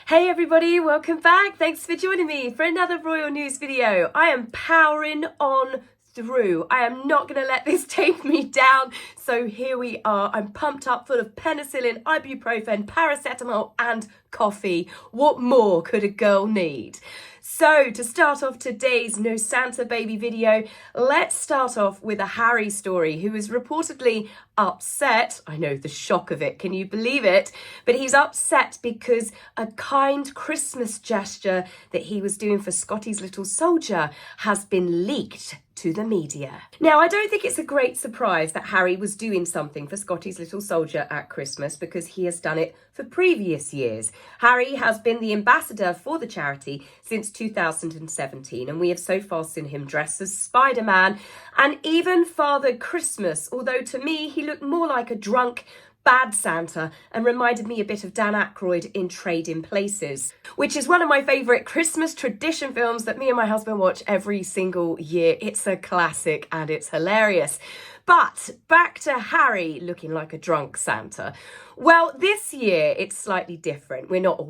Hey everybody, welcome back. Thanks for joining me for another Royal News video. I am powering on through. I am not going to let this take me down. So here we are. I'm pumped up full of penicillin, ibuprofen, paracetamol and coffee. What more could a girl need? So to start off today's No Santa Baby video, let's start off with a Harry story who is reportedly upset. I know, the shock of it, can you believe it? But he's upset because a kind Christmas gesture that he was doing for Scotty's little soldier has been leaked to the media. Now, I don't think it's a great surprise that Harry was doing something for Scotty's little soldier at Christmas because he has done it for previous years. Harry has been the ambassador for the charity since 2017, and we have so far seen him dressed as Spider-Man and even Father Christmas, although to me he looked more like a drunk bad Santa and reminded me a bit of Dan Aykroyd in Trading Places, which is one of my favourite Christmas tradition films that me and my husband watch every single year. It's a classic and it's hilarious. But back to Harry looking like a drunk Santa. Well, this year it's slightly different. We've not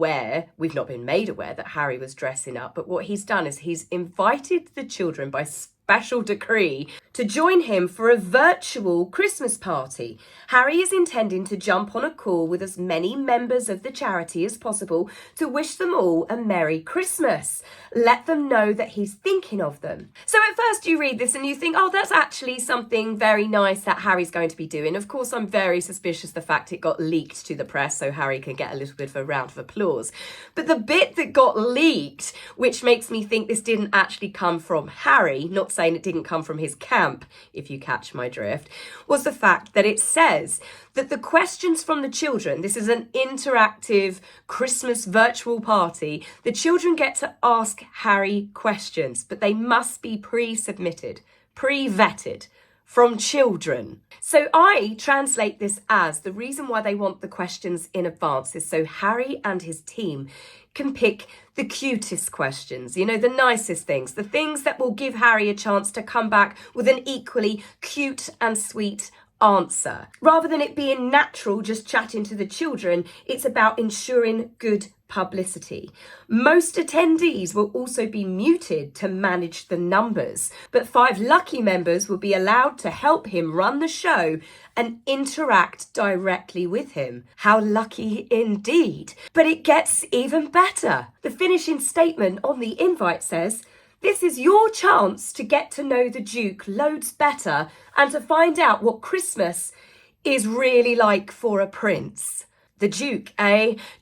been made aware that Harry was dressing up, but what he's done is he's invited the children by special decree to join him for a virtual Christmas party. Harry is intending to jump on a call with as many members of the charity as possible to wish them all a Merry Christmas. Let them know that he's thinking of them. So at first you read this and you think, oh, that's actually something very nice that Harry's going to be doing. Of course, I'm very suspicious of the fact it got leaked to the press so Harry can get a little bit of a round of applause. But the bit that got leaked, which makes me think this didn't actually come from Harry, not saying it didn't come from his camp, if you catch my drift, was the fact that it says that the questions from the children, this is an interactive Christmas virtual party, the children get to ask Harry questions, but they must be pre-submitted, pre-vetted from children. So I translate this as the reason why they want the questions in advance is so Harry and his team can pick the cutest questions, you know, the nicest things, the things that will give Harry a chance to come back with an equally cute and sweet answer. Rather than it being natural just chatting to the children, it's about ensuring good publicity. Most attendees will also be muted to manage the numbers, but 5 lucky members will be allowed to help him run the show and interact directly with him. How lucky indeed. But it gets even better. The finishing statement on the invite says, "This is your chance to get to know the Duke loads better and to find out what Christmas is really like for a prince." The Duke,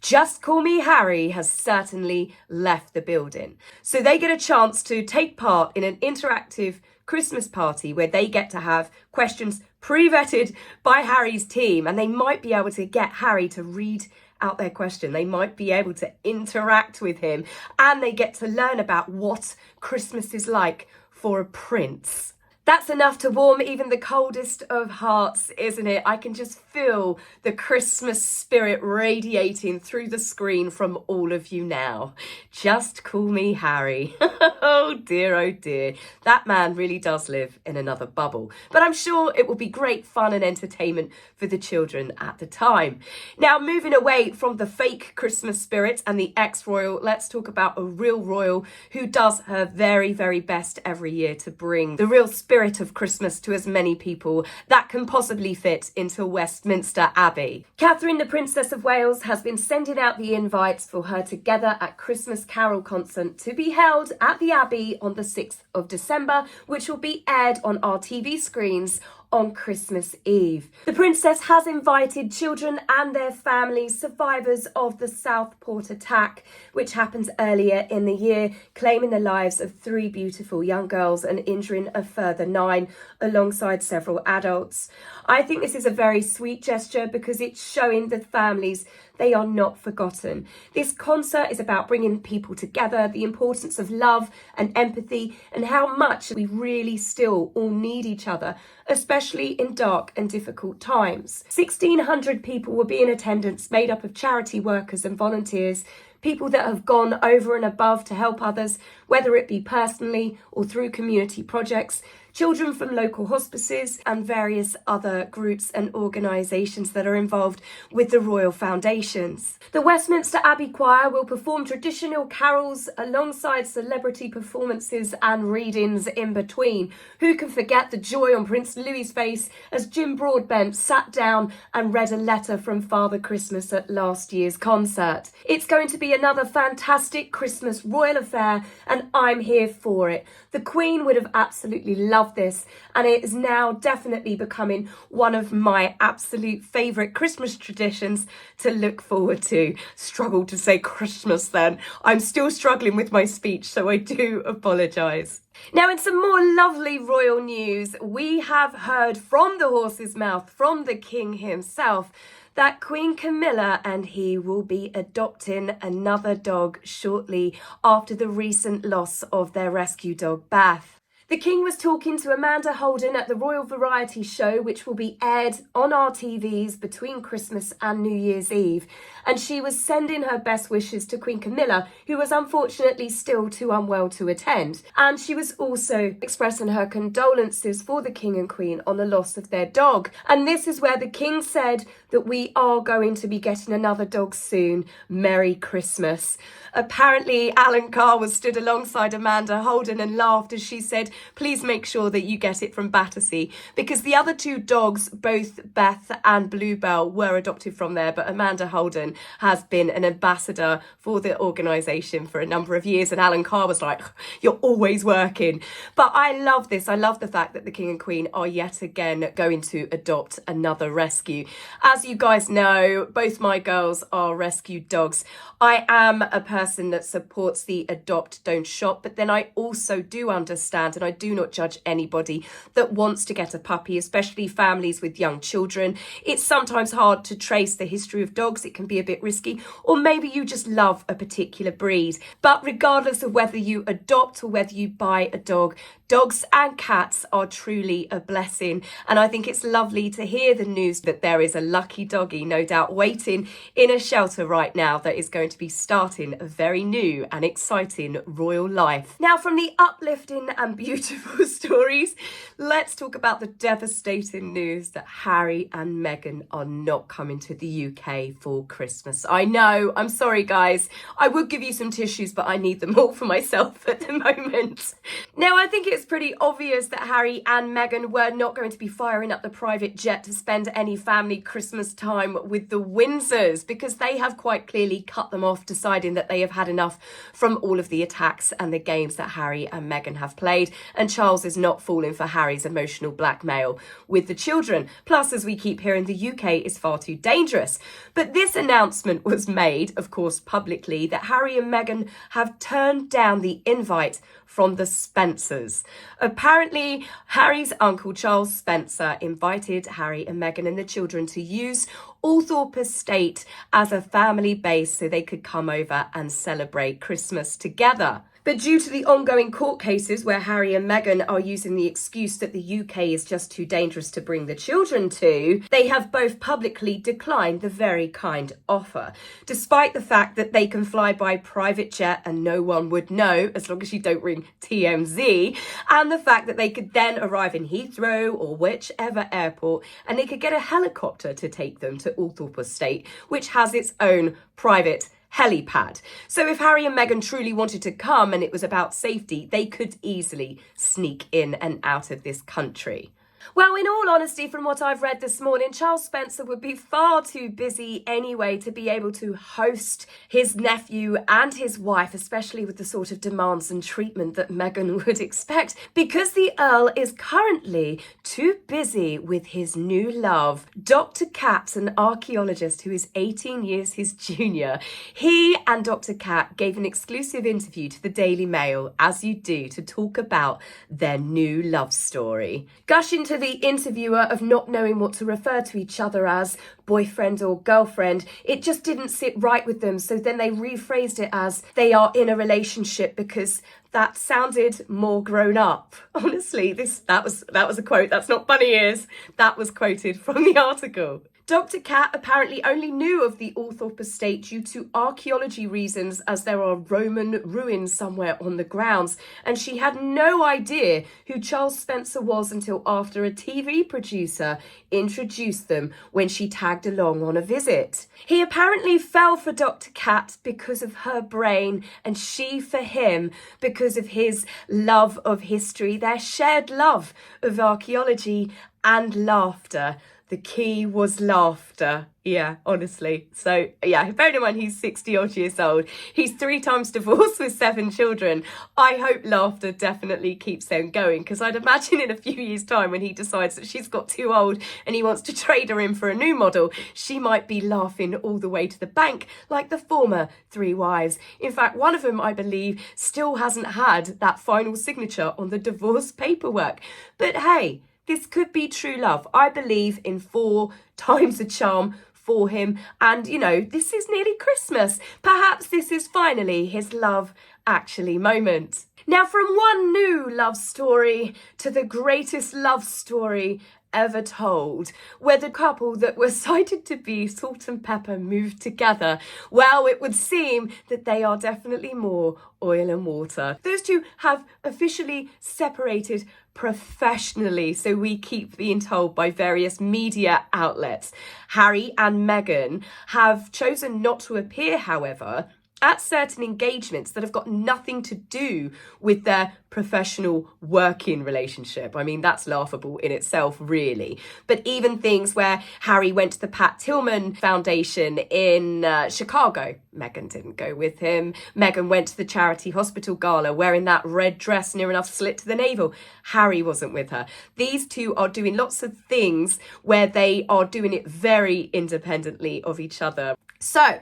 just call me Harry, has certainly left the building. So they get a chance to take part in an interactive Christmas party where they get to have questions pre-vetted by Harry's team, and they might be able to get Harry to read out their question. They might be able to interact with him, and they get to learn about what Christmas is like for a prince. That's enough to warm even the coldest of hearts, isn't it? I can just feel the Christmas spirit radiating through the screen from all of you now. Just call me Harry. Oh dear, that man really does live in another bubble. But I'm sure it will be great fun and entertainment for the children at the time. Now, moving away from the fake Christmas spirit and the ex-royal, let's talk about a real royal who does her very, very best every year to bring the real spirit of Christmas to as many people that can possibly fit into Westminster Abbey. Catherine, the Princess of Wales, has been sending out the invites for her Together at Christmas Carol concert to be held at the Abbey on the 6th of December, which will be aired on our TV screens on Christmas Eve. The Princess has invited children and their families, survivors of the Southport attack, which happened earlier in the year, claiming the lives of 3 beautiful young girls and injuring a further 9, alongside several adults. I think this is a very sweet gesture because it's showing the families they are not forgotten. This concert is about bringing people together, the importance of love and empathy, and how much we really still all need each other, especially in dark and difficult times. 1,600 people will be in attendance, made up of charity workers and volunteers, people that have gone over and above to help others, whether it be personally or through community projects. children from local hospices, and various other groups and organisations that are involved with the royal foundations. The Westminster Abbey Choir will perform traditional carols alongside celebrity performances and readings in between. Who can forget the joy on Prince Louis's face as Jim Broadbent sat down and read a letter from Father Christmas at last year's concert. It's going to be another fantastic Christmas royal affair, and I'm here for it. The Queen would have absolutely loved this, and it is now definitely becoming one of my absolute favourite Christmas traditions to look forward to. Struggled to say Christmas then. I'm still struggling with my speech, so I do apologise. Now, in some more lovely royal news, we have heard from the horse's mouth, from the King himself, that Queen Camilla and he will be adopting another dog shortly after the recent loss of their rescue dog, Bath. The King was talking to Amanda Holden at the Royal Variety Show, which will be aired on our TVs between Christmas and New Year's Eve. And she was sending her best wishes to Queen Camilla, who was unfortunately still too unwell to attend. And she was also expressing her condolences for the King and Queen on the loss of their dog. And this is where the King said that we are going to be getting another dog soon. Merry Christmas. Apparently, Alan Carr was stood alongside Amanda Holden and laughed as she said, please make sure that you get it from Battersea, because the other two dogs, both Beth and Bluebell, were adopted from there, but Amanda Holden has been an ambassador for the organisation for a number of years, and Alan Carr was like, you're always working. But I love this. I love the fact that the King and Queen are yet again going to adopt another rescue. As you guys know, both my girls are rescue dogs. I am a person that supports the adopt, don't shop, but then I also do understand, and I do not judge anybody that wants to get a puppy, especially families with young children. It's sometimes hard to trace the history of dogs. It can be a bit risky, or maybe you just love a particular breed. But regardless of whether you adopt or whether you buy a dog, dogs and cats are truly a blessing. And I think it's lovely to hear the news that there is a lucky doggy, no doubt, waiting in a shelter right now that is going to be starting a very new and exciting royal life. Now, from the uplifting and beautiful stories, let's talk about the devastating news that Harry and Meghan are not coming to the UK for Christmas. I know, I'm sorry guys, I would give you some tissues, but I need them all for myself at the moment. Now, I think it's pretty obvious that Harry and Meghan were not going to be firing up the private jet to spend any family Christmas time with the Windsors, because they have quite clearly cut them off, deciding that they have had enough from all of the attacks and the games that Harry and Meghan have played, and Charles is not falling for Harry's emotional blackmail with the children. Plus, as we keep hearing, the UK is far too dangerous. But this announcement was made, of course, publicly, that Harry and Meghan have turned down the invite from the Spencers. Apparently, Harry's uncle, Charles Spencer, invited Harry and Meghan and the children to use Althorp Estate as a family base so they could come over and celebrate Christmas together. But due to the ongoing court cases where Harry and Meghan are using the excuse that the UK is just too dangerous to bring the children to, they have both publicly declined the very kind offer, despite the fact that they can fly by private jet and no one would know as long as you don't ring TMZ, and the fact that they could then arrive in Heathrow or whichever airport and they could get a helicopter to take them to Althorp Estate, which has its own private helipad. So if Harry and Meghan truly wanted to come and it was about safety, they could easily sneak in and out of this country. Well, in all honesty, from what I've read this morning, Charles Spencer would be far too busy anyway to be able to host his nephew and his wife, especially with the sort of demands and treatment that Meghan would expect, because the Earl is currently too busy with his new love, Dr. Cat, an archaeologist who is 18 years his junior. He and Dr. Cat gave an exclusive interview to the Daily Mail, as you do, to talk about their new love story. Gushing to the interviewer of not knowing what to refer to each other as, boyfriend or girlfriend, it just didn't sit right with them, so then they rephrased it as they are in a relationship because that sounded more grown up. Honestly, that was a quote. That's not bunny ears. That was quoted from the article. Dr. Cat apparently only knew of the Althorp estate due to archaeology reasons, as there are Roman ruins somewhere on the grounds, and she had no idea who Charles Spencer was until after a TV producer introduced them when she tagged along on a visit. He apparently fell for Dr. Cat because of her brain, and she for him because of his love of history, their shared love of archaeology and laughter. The key was laughter. Yeah, honestly. So, yeah, bearing in mind he's 60 odd years old. He's 3 times divorced with 7 children. I hope laughter definitely keeps them going, because I'd imagine in a few years' time when he decides that she's got too old and he wants to trade her in for a new model, she might be laughing all the way to the bank like the former 3 wives. In fact, one of them, I believe, still hasn't had that final signature on the divorce paperwork. But hey, this could be true love. I believe in 4 times the charm for him. And, you know, this is nearly Christmas. Perhaps this is finally his love actually moment. Now, from one new love story to the greatest love story ever told, where the couple that were cited to be salt and pepper moved together, well, it would seem that they are definitely more oil and water. Those two have officially separated professionally, so we keep being told by various media outlets. Harry and Meghan have chosen not to appear, however, at certain engagements that have got nothing to do with their professional working relationship. I mean, that's laughable in itself, really. But even things where Harry went to the Pat Tillman Foundation in Chicago, Meghan didn't go with him. Meghan went to the charity hospital gala wearing that red dress near enough slit to the navel. Harry wasn't with her. These two are doing lots of things where they are doing it very independently of each other. So,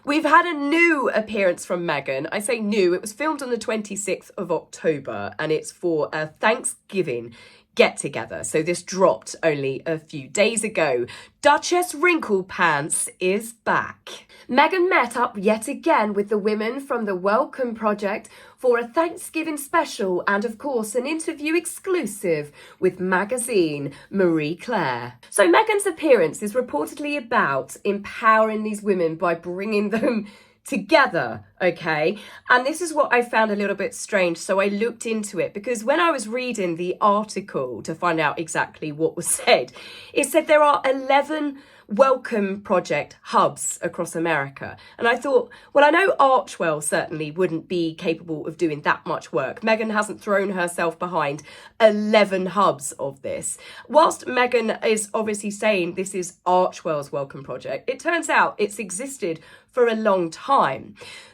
we've had a new appearance from Meghan. I say new, it was filmed on the 26th of October and it's for a Thanksgiving get-together. So this dropped only a few days ago. Duchess Wrinkled Pants is back. Meghan met up yet again with the women from the Welcome Project for a Thanksgiving special and, of course, an interview exclusive with magazine Marie Claire. So Meghan's appearance is reportedly about empowering these women by bringing them together, okay? And this is what I found a little bit strange, so I looked into it, because when I was reading the article to find out exactly what was said, it said there are 11 Welcome Project hubs across America. And I thought, well, I know Archwell certainly wouldn't be capable of doing that much work. Meghan hasn't thrown herself behind 11 hubs of this. Whilst Meghan is obviously saying this is Archwell's Welcome Project, it turns out it's existed for a long time.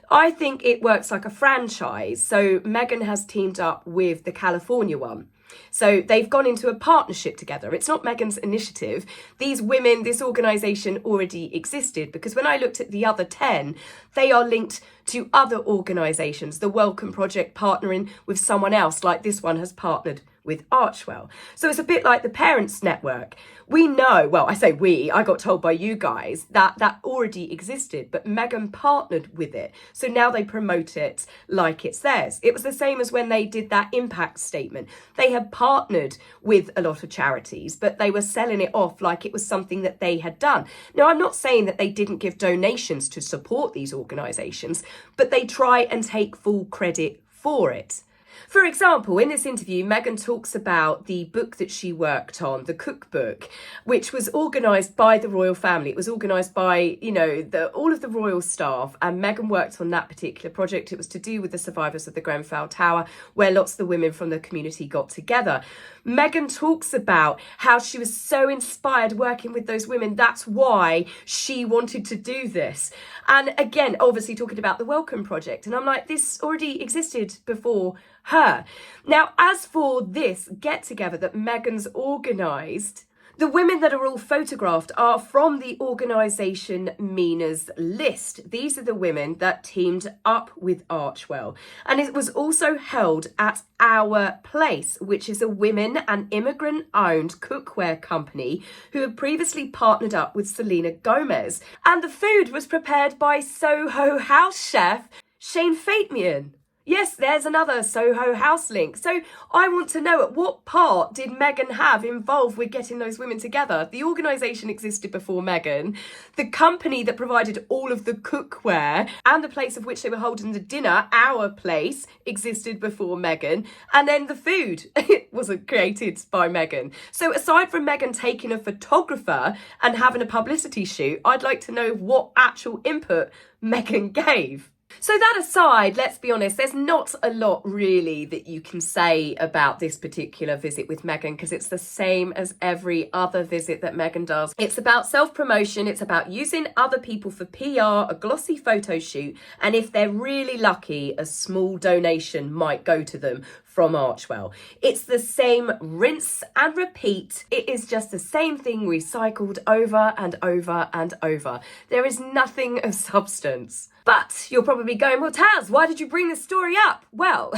I think it works like a franchise. So Meghan has teamed up with the California one. So they've gone into a partnership together. It's not Meghan's initiative. These women, this organisation already existed, because when I looked at the other 10, they are linked to other organisations. The Welcome Project partnering with someone else, like this one has partnered with Archwell. So it's a bit like the Parents Network. We know, well, I say we, I got told by you guys that that already existed, but Meghan partnered with it. So now they promote it like it's theirs. It was the same as when they did that impact statement. They had partnered with a lot of charities, but they were selling it off like it was something that they had done. Now, I'm not saying that they didn't give donations to support these organisations, but they try and take full credit for it. For example, in this interview, Meghan talks about the book that she worked on, the cookbook, which was organised by the royal family. It was organised by, you know, all of the royal staff, and Meghan worked on that particular project. It was to do with the survivors of the Grenfell Tower, where lots of the women from the community got together. Meghan talks about how she was so inspired working with those women. That's why she wanted to do this. And again, obviously talking about the Welcome Project. And I'm like, this already existed before her. Now, as for this get-together that Meghan's organised, the women that are all photographed are from the organisation Mina's List. These are the women that teamed up with Archwell. And it was also held at Our Place, which is a women and immigrant-owned cookware company who had previously partnered up with Selena Gomez. And the food was prepared by Soho house chef Shane Fatemian. Yes, there's another Soho House link. So I want to know, at what part did Meghan have involved with getting those women together? The organisation existed before Meghan. The company that provided all of the cookware and the place of which they were holding the dinner, Our Place, existed before Meghan. And then the food wasn't created by Meghan. So aside from Meghan taking a photographer and having a publicity shoot, I'd like to know what actual input Meghan gave. So that aside, let's be honest, there's not a lot really that you can say about this particular visit with Meghan, because it's the same as every other visit that Meghan does. It's about self-promotion, it's about using other people for PR, a glossy photo shoot, and if they're really lucky, a small donation might go to them from Archewell. It's the same rinse and repeat. It is just the same thing recycled over and over and over. There is nothing of substance. But you're probably going, well, Taz, why did you bring this story up? Well,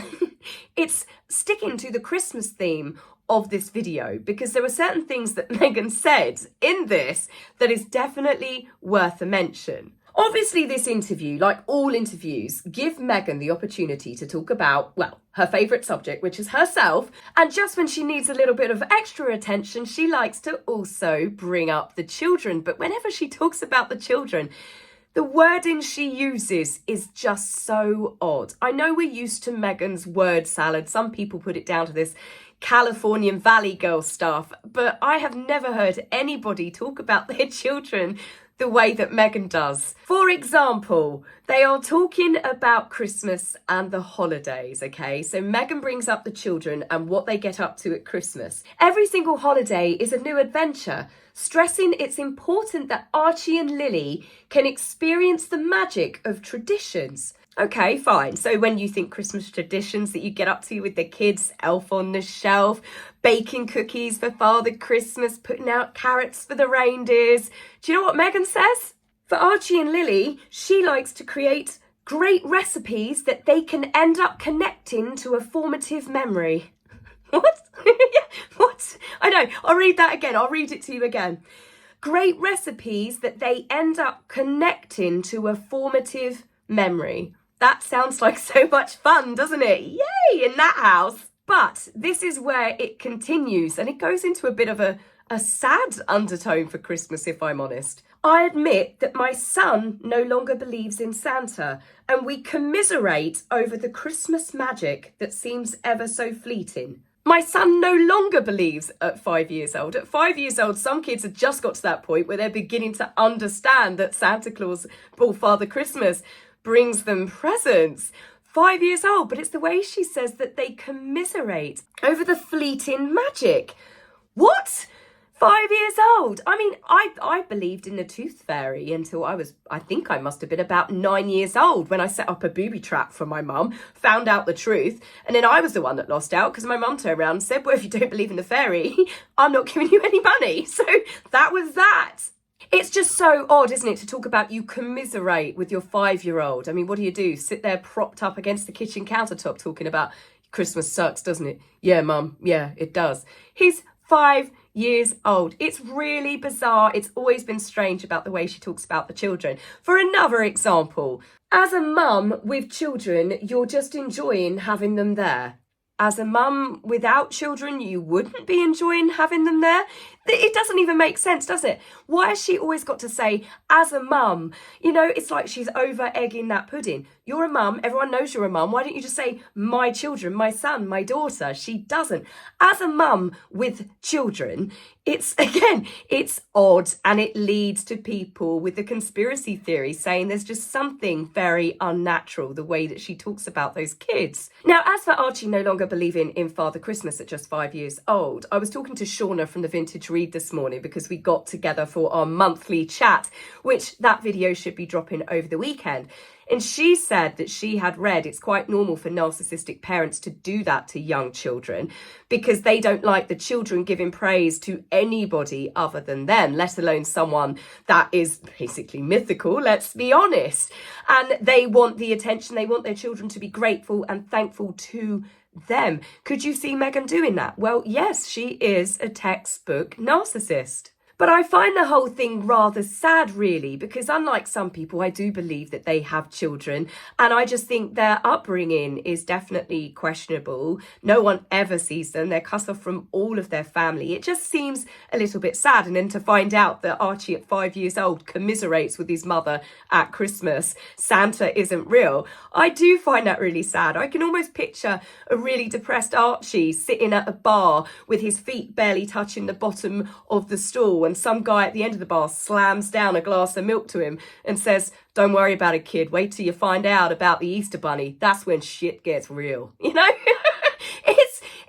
it's sticking to the Christmas theme of this video, because there are certain things that Meghan said in this that is definitely worth a mention. Obviously, this interview, like all interviews, give Meghan the opportunity to talk about, well, her favourite subject, which is herself. And just when she needs a little bit of extra attention, she likes to also bring up the children. But whenever she talks about the children, the wording she uses is just so odd. I know we're used to Meghan's word salad. Some people put it down to this Californian Valley Girl stuff, but I have never heard anybody talk about their children the way that Meghan does. For example, they are talking about Christmas and the holidays, okay? So Meghan brings up the children and what they get up to at Christmas. Every single holiday is a new adventure, stressing it's important that Archie and Lily can experience the magic of traditions. Okay, fine. So when you think Christmas traditions that you get up to with the kids, elf on the shelf, baking cookies for Father Christmas, putting out carrots for the reindeers. Do you know what Meghan says? For Archie and Lily, she likes to create great recipes that they can end up connecting to a formative memory. What? What? I know. I'll read that again. I'll read it to you again. Great recipes that they end up connecting to a formative memory. That sounds like so much fun, doesn't it? Yay, in that house. But this is where it continues, and it goes into a bit of a sad undertone for Christmas, if I'm honest. I admit that my son no longer believes in Santa, and we commiserate over the Christmas magic that seems ever so fleeting. My son no longer believes at 5 years old. At 5 years old, some kids have just got to that point where they're beginning to understand that Santa Claus, or Father Christmas, brings them presents. 5 years old, but it's the way she says that they commiserate over the fleeting magic. What? 5 years old? I mean, I believed in the tooth fairy until I think I must have been about 9 years old when I set up a booby trap for my mum, found out the truth, and then I was the one that lost out because my mum turned around and said, well, if you don't believe in the fairy, I'm not giving you any money. So that was that. It's just so odd, isn't it, to talk about you commiserate with your 5-year-old. I mean, what do? Sit there propped up against the kitchen countertop talking about Christmas sucks, doesn't it? Yeah, Mum. Yeah, it does. He's 5 years old. It's really bizarre. It's always been strange about the way she talks about the children. For another example, as a mum with children, you're just enjoying having them there. As a mum without children, you wouldn't be enjoying having them there. It doesn't even make sense, does it? Why has she always got to say, as a mum? You know, it's like she's over-egging that pudding. You're a mum. Everyone knows you're a mum. Why don't you just say, my children, my son, my daughter? She doesn't. As a mum with children, it's odd, and it leads to people with the conspiracy theory saying there's just something very unnatural the way that she talks about those kids. Now, as for Archie no longer believing in Father Christmas at just 5 years old, I was talking to Shauna from the Vintage Read this morning because we got together for our monthly chat, which that video should be dropping over the weekend. And she said that she had read it's quite normal for narcissistic parents to do that to young children because they don't like the children giving praise to anybody other than them, let alone someone that is basically mythical, let's be honest. And they want the attention. They want their children to be grateful and thankful to them. Could you see Meghan doing that? Well, yes, she is a textbook narcissist. But I find the whole thing rather sad, really, because unlike some people, I do believe that they have children. And I just think their upbringing is definitely questionable. No one ever sees them. They're cut off from all of their family. It just seems a little bit sad. And then to find out that Archie at 5 years old commiserates with his mother at Christmas, Santa isn't real. I do find that really sad. I can almost picture a really depressed Archie sitting at a bar with his feet barely touching the bottom of the stool, and some guy at the end of the bar slams down a glass of milk to him and says, "Don't worry about it, kid. Wait till you find out about the Easter Bunny. That's when shit gets real." You know?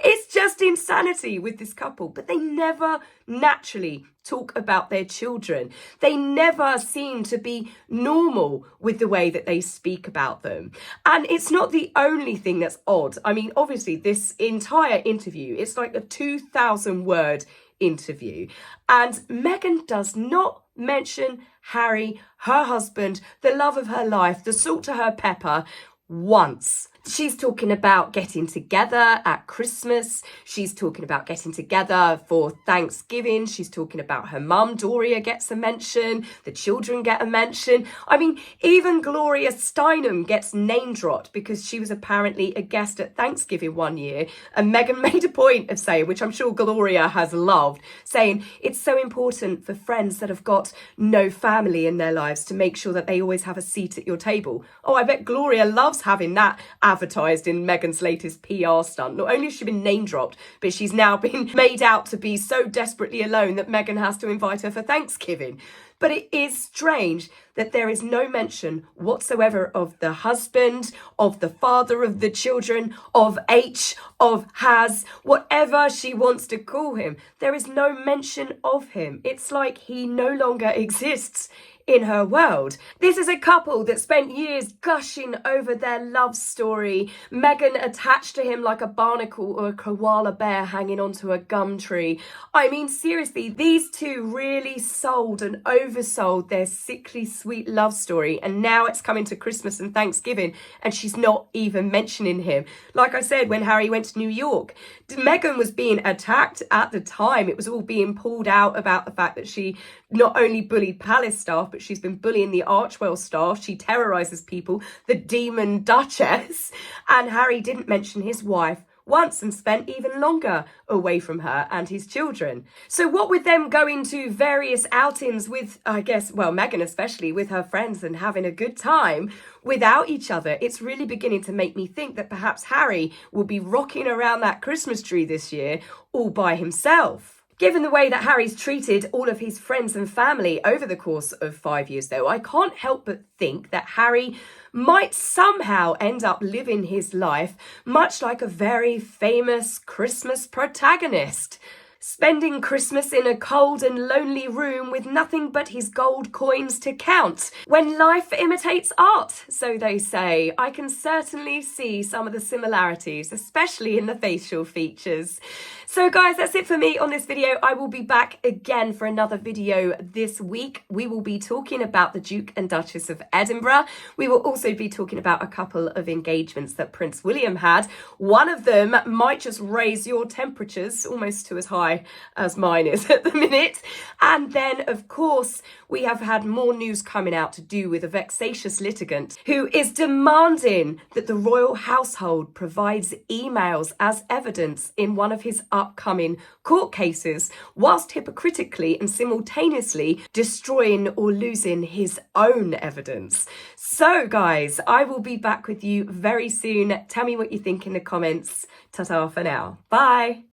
It's just insanity with this couple, but they never naturally talk about their children. They never seem to be normal with the way that they speak about them. And it's not the only thing that's odd. I mean, obviously, this entire interview, it's like a 2,000-word interview. And Meghan does not mention Harry, her husband, the love of her life, the salt to her pepper, once. She's talking about getting together at Christmas. She's talking about getting together for Thanksgiving. She's talking about her mum, Doria, gets a mention. The children get a mention. I mean, even Gloria Steinem gets name dropped because she was apparently a guest at Thanksgiving one year. And Meghan made a point of saying, which I'm sure Gloria has loved, saying it's so important for friends that have got no family in their lives to make sure that they always have a seat at your table. Oh, I bet Gloria loves having that advertised in Meghan's latest PR stunt. Not only has she been name dropped, but she's now been made out to be so desperately alone that Meghan has to invite her for Thanksgiving. But it is strange that there is no mention whatsoever of the husband, of the father of the children, of H, of Has, whatever she wants to call him. There is no mention of him. It's like he no longer exists in her world. This is a couple that spent years gushing over their love story. Meghan attached to him like a barnacle or a koala bear hanging onto a gum tree. I mean, seriously, these two really sold and oversold their sickly sweet love story, and now it's coming to Christmas and Thanksgiving and she's not even mentioning him. Like I said, when Harry went to New York, Meghan was being attacked at the time. It was all being pulled out about the fact that she not only bullied palace staff, but she's been bullying the Archwell staff. She terrorizes people, the demon Duchess. And Harry didn't mention his wife once and spent even longer away from her and his children. So what with them going to various outings with, I guess, well, Meghan especially, with her friends and having a good time without each other, it's really beginning to make me think that perhaps Harry will be rocking around that Christmas tree this year all by himself. Given the way that Harry's treated all of his friends and family over the course of 5 years, though, I can't help but think that Harry might somehow end up living his life much like a very famous Christmas protagonist. Spending Christmas in a cold and lonely room with nothing but his gold coins to count. When life imitates art, so they say. I can certainly see some of the similarities, especially in the facial features. So guys, that's it for me on this video. I will be back again for another video this week. We will be talking about the Duke and Duchess of Edinburgh. We will also be talking about a couple of engagements that Prince William had. One of them might just raise your temperatures almost to as high as mine is at the minute. And then, of course, we have had more news coming out to do with a vexatious litigant who is demanding that the royal household provides emails as evidence in one of his upcoming court cases, whilst hypocritically and simultaneously destroying or losing his own evidence. So guys, I will be back with you very soon. Tell me what you think in the comments. Ta-ta for now. Bye.